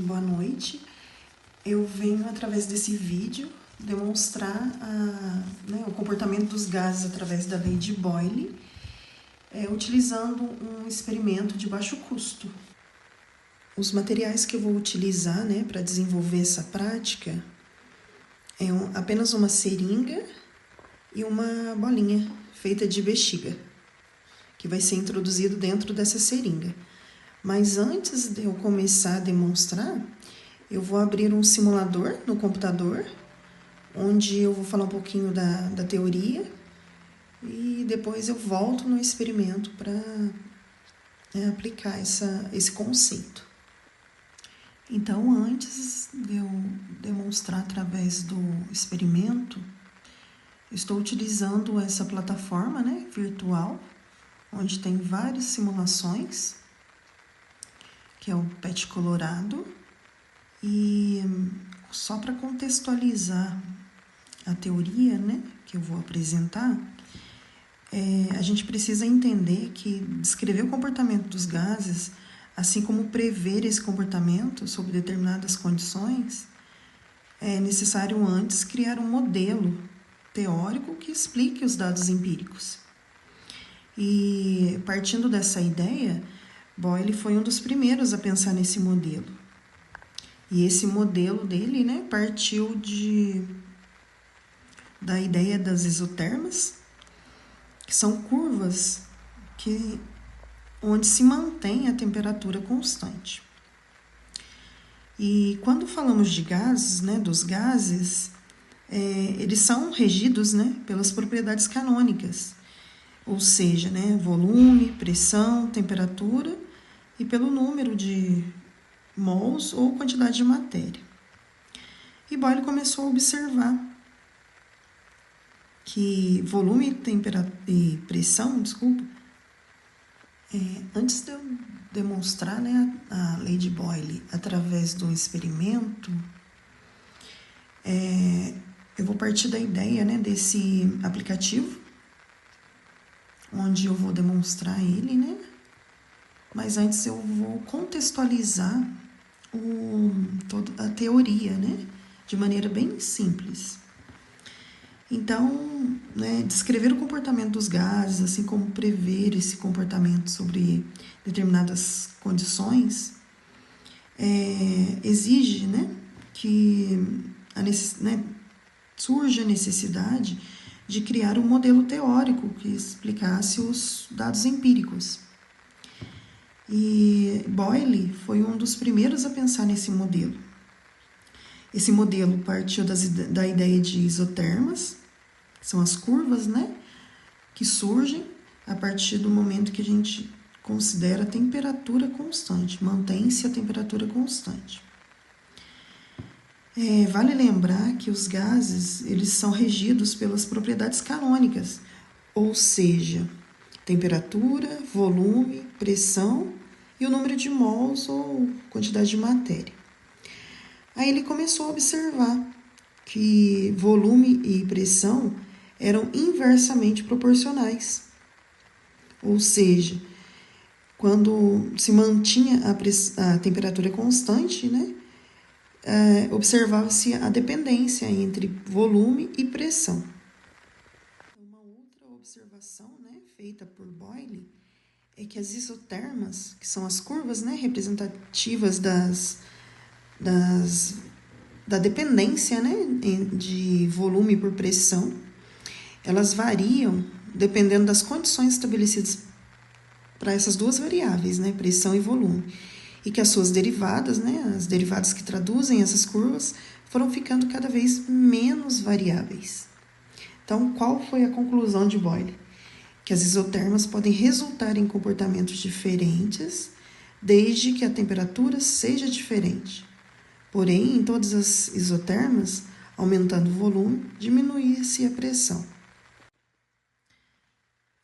Boa noite. Eu venho, através desse vídeo, demonstrar o comportamento dos gases através da lei de Boyle, utilizando um experimento de baixo custo. Os materiais que eu vou utilizar para desenvolver essa prática é apenas uma seringa e uma bolinha feita de bexiga, que vai ser introduzido dentro dessa seringa. Mas antes de eu começar a demonstrar, eu vou abrir um simulador no computador, onde eu vou falar um pouquinho da teoria e depois eu volto no experimento para aplicar esse conceito. Então, antes de eu demonstrar através do experimento, estou utilizando essa plataforma virtual, onde tem várias simulações, que é o PET Colorado. E só para contextualizar a teoria que eu vou apresentar, a gente precisa entender que descrever o comportamento dos gases, assim como prever esse comportamento sob determinadas condições, é necessário antes criar um modelo teórico que explique os dados empíricos. E partindo dessa ideia, Boyle foi um dos primeiros a pensar nesse modelo. E esse modelo dele partiu da ideia das isotermas, que são curvas onde se mantém a temperatura constante. E quando falamos de gases, dos gases, eles são regidos pelas propriedades canônicas, ou seja, volume, pressão, temperatura e pelo número de mols ou quantidade de matéria. E Boyle começou a observar que volume e pressão, antes de eu demonstrar a lei de Boyle através do experimento, eu vou partir da ideia desse aplicativo, onde eu vou demonstrar ele, mas antes eu vou contextualizar toda a teoria, de maneira bem simples. Então, descrever o comportamento dos gases, assim como prever esse comportamento sobre determinadas condições, exige que surja a necessidade de criar um modelo teórico que explicasse os dados empíricos. E Boyle foi um dos primeiros a pensar nesse modelo. Esse modelo partiu da ideia de isotermas, que são as curvas que surgem a partir do momento que a gente considera a temperatura constante, mantém-se a temperatura constante. Vale lembrar que os gases eles são regidos pelas propriedades canônicas, ou seja, temperatura, volume, pressão e o número de mols ou quantidade de matéria. Aí ele começou a observar que volume e pressão eram inversamente proporcionais, ou seja, quando se mantinha a temperatura constante, observava-se a dependência entre volume e pressão. Uma outra observação feita por Boyle é que as isotermas, que são as curvas representativas da dependência de volume por pressão, elas variam dependendo das condições estabelecidas para essas duas variáveis, pressão e volume, e que as suas derivadas, as derivadas que traduzem essas curvas, foram ficando cada vez menos variáveis. Então, qual foi a conclusão de Boyle? Que as isotermas podem resultar em comportamentos diferentes, desde que a temperatura seja diferente. Porém, em todas as isotermas, aumentando o volume, diminui-se a pressão.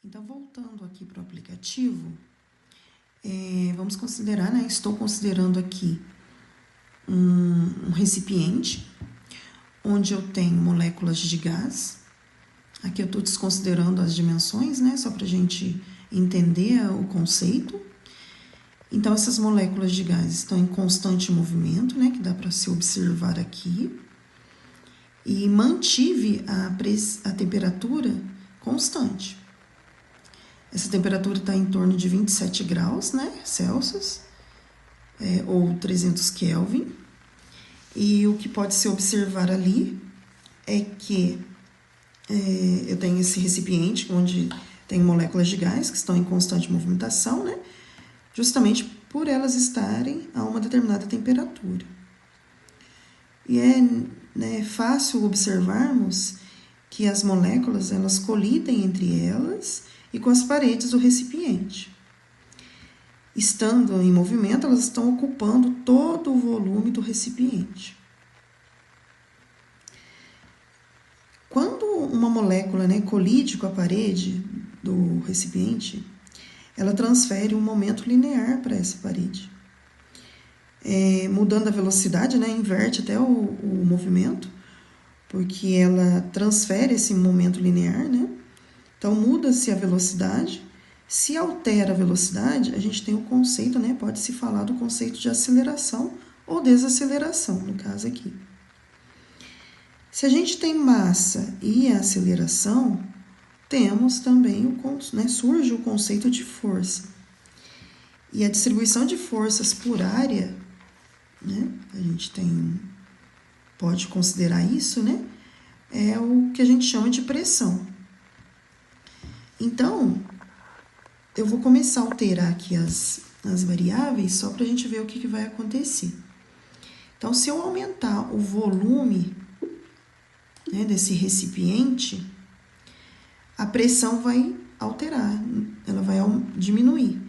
Então, voltando aqui para o aplicativo, vamos considerar, estou considerando aqui um recipiente, onde eu tenho moléculas de gás. Aqui eu estou desconsiderando as dimensões, só para a gente entender o conceito. Então, essas moléculas de gás estão em constante movimento, né, que dá para se observar aqui, e mantive a temperatura constante. Essa temperatura está em torno de 27 graus, né, Celsius, ou 300 Kelvin. E o que pode se observar ali é que eu tenho esse recipiente onde tem moléculas de gás que estão em constante movimentação, né, justamente por elas estarem a uma determinada temperatura. E é fácil observarmos que as moléculas elas colidem entre elas e com as paredes do recipiente. Estando em movimento, elas estão ocupando todo o volume do recipiente. Quando uma molécula, né, colide com a parede do recipiente, ela transfere um momento linear para essa parede. Mudando a velocidade, né, inverte até o movimento, porque ela transfere esse momento linear, né? Então, muda-se a velocidade. Se altera a velocidade, a gente tem o conceito, né? Pode-se falar do conceito de aceleração ou desaceleração, no caso aqui. Se a gente tem massa e aceleração, temos também, surge o conceito de força. E a distribuição de forças por área, né? A gente pode considerar isso, né? É o que a gente chama de pressão. Então, eu vou começar a alterar aqui as variáveis só para a gente ver o que vai acontecer. Então, se eu aumentar o volume, né, desse recipiente, a pressão vai alterar, ela vai diminuir.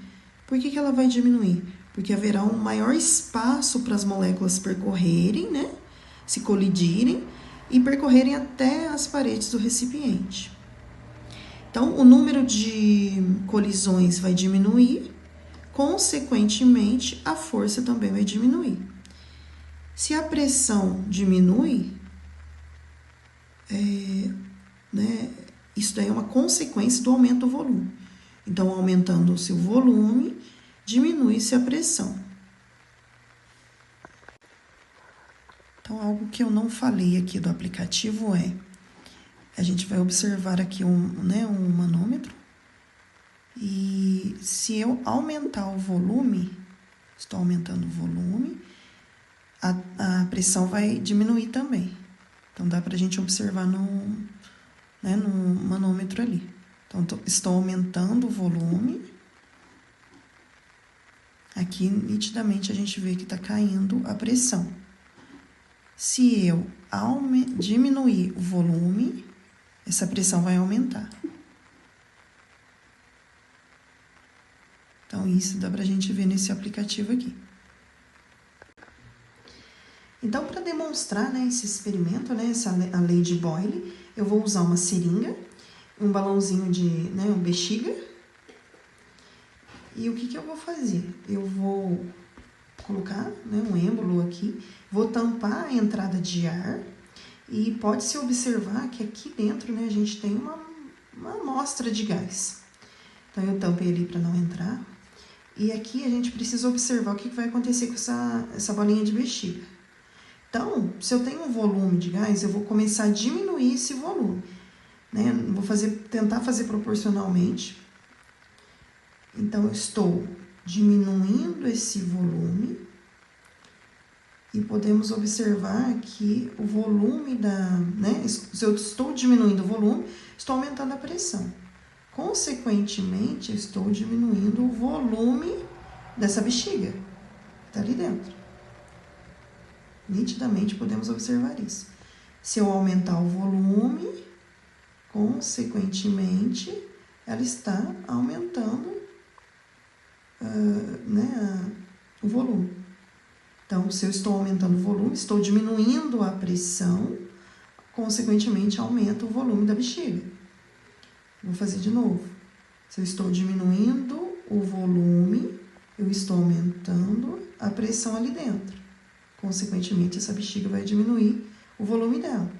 Por que ela vai diminuir? Porque haverá um maior espaço para as moléculas percorrerem, né, se colidirem e percorrerem até as paredes do recipiente. Então, o número de colisões vai diminuir, consequentemente, a força também vai diminuir. Se a pressão diminui, isso daí é uma consequência do aumento do volume. Então, aumentando o seu volume, diminui-se a pressão. Então, algo que eu não falei aqui do aplicativo a gente vai observar aqui um manômetro, e se eu aumentar o volume, estou aumentando o volume, a pressão vai diminuir também. Então, dá para a gente observar no manômetro ali. Então, estou aumentando o volume. Aqui, nitidamente, a gente vê que está caindo a pressão. Se eu diminuir o volume, essa pressão vai aumentar. Então, isso dá para a gente ver nesse aplicativo aqui. Então, para demonstrar, né, esse experimento, né, a lei de Boyle, eu vou usar uma seringa, um balãozinho um bexiga. E o que eu vou fazer? Eu vou colocar, né, um êmbolo aqui, vou tampar a entrada de ar. E pode-se observar que aqui dentro, né, a gente tem uma amostra de gás. Então, eu tampei ali para não entrar. E aqui a gente precisa observar o que vai acontecer com essa bolinha de bexiga. Então, se eu tenho um volume de gás, eu vou começar a diminuir esse volume, né? Vou tentar fazer proporcionalmente. Então, eu estou diminuindo esse volume. E podemos observar que o volume se eu estou diminuindo o volume, estou aumentando a pressão. Consequentemente, eu estou diminuindo o volume dessa bexiga que está ali dentro. Nitidamente podemos observar isso. Se eu aumentar o volume, consequentemente, ela está aumentando o volume. Então, se eu estou aumentando o volume, estou diminuindo a pressão, consequentemente, aumenta o volume da bexiga. Vou fazer de novo. Se eu estou diminuindo o volume, eu estou aumentando a pressão ali dentro. Consequentemente, essa bexiga vai diminuir o volume dela.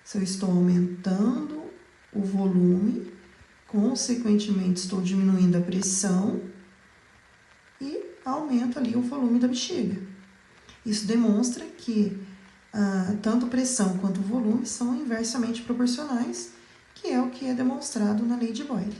Se eu estou aumentando o volume, consequentemente, estou diminuindo a pressão e aumenta ali o volume da bexiga. Isso demonstra que tanto pressão quanto volume são inversamente proporcionais, que é o que é demonstrado na lei de Boyle.